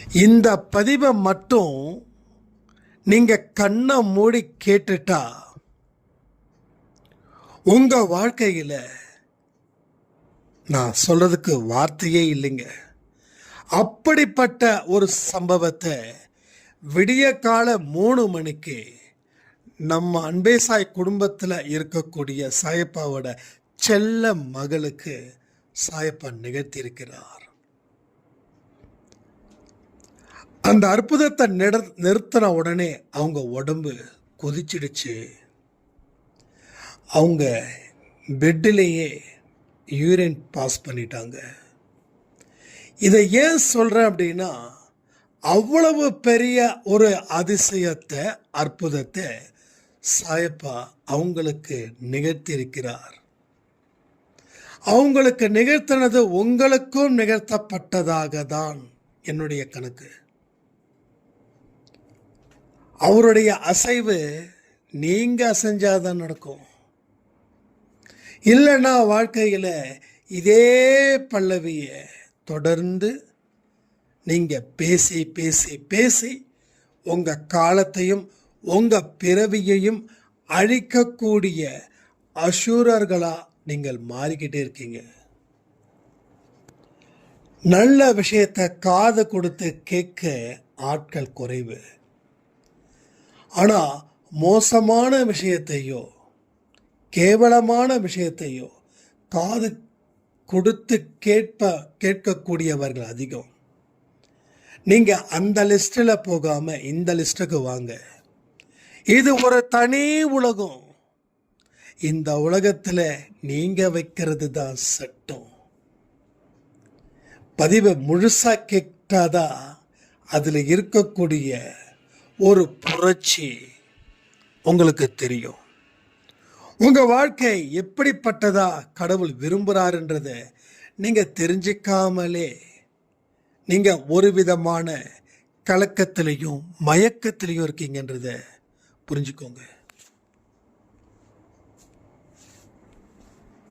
இந்த பதிவை மட்டும் நீங்க கண்ணை மூடி கேட்டுட்டா உங்க வாழ்க்கையில நான் சொல்றதுக்கு வார்த்தையே இல்லைங்க. அப்படிப்பட்ட ஒரு சம்பவத்தை விடிய கால 3 மணிக்கு நம்ம அன்பேசாய் குடும்பத்தில் இருக்கக்கூடிய சாயப்பாவோட செல்ல மகளுக்கு சாயப்பா நிகழ்த்தியிருக்கிறார். அந்த அற்புதத்தை நிறுத்தின உடனே அவங்க உடம்பு கொதிச்சிடுச்சு. அவங்க பெட்டிலேயே யூரின் பாஸ் பண்ணிட்டாங்க. இதை ஏன் சொல்கிறேன் அப்படின்னா, அவ்வளவு பெரிய ஒரு அதிசயத்தை, அற்புதத்தை சாயப்பா அவங்களுக்கு நிகழ்த்தியிருக்கிறார். அவங்களுக்கு நிகழ்த்தினது உங்களுக்கும் நிகழ்த்தப்பட்டதாக தான் என்னுடைய கணக்கு. அவருடைய அசைவு நீங்க அசைஞ்சாதான் நடக்கும். இல்லைன்னா வாழ்க்கையில் இதே பல்லவியை தொடர்ந்து நீங்க பேசி பேசி பேசி உங்க காலத்தையும் உங்க பிறவியையும் அழிக்கக்கூடிய அசூரர்களா நீங்கள் மாறிக்கிட்டே இருக்கீங்க. நல்ல விஷயத்தை காது கொடுத்து கேட்க ஆட்கள் குறைவு. ஆனால் மோசமான விஷயத்தையோ கேவலமான விஷயத்தையோ காது கொடுத்து கேட்கக்கூடியவர்கள் அதிகம். நீங்கள் அந்த லிஸ்டில் போகாமல் இந்த லிஸ்ட்டுக்கு வாங்க. இது ஒரு தனி உலகம். இந்த உலகத்தில் நீங்கள் வைக்கிறது தான் சட்டம். பதிவை முழுசாக கேட்டாதான் அதில் இருக்கக்கூடிய ஒரு புரட்சி உங்களுக்கு தெரியும். உங்கள் வாழ்க்கை எப்படிப்பட்டதா கடவுள் விரும்புகிறாருன்றத நீங்கள் தெரிஞ்சிக்காமலே நீங்கள் ஒரு விதமான கலக்கத்திலையும் மயக்கத்திலையும் இருக்கீங்கன்றத புரிஞ்சுக்கோங்க.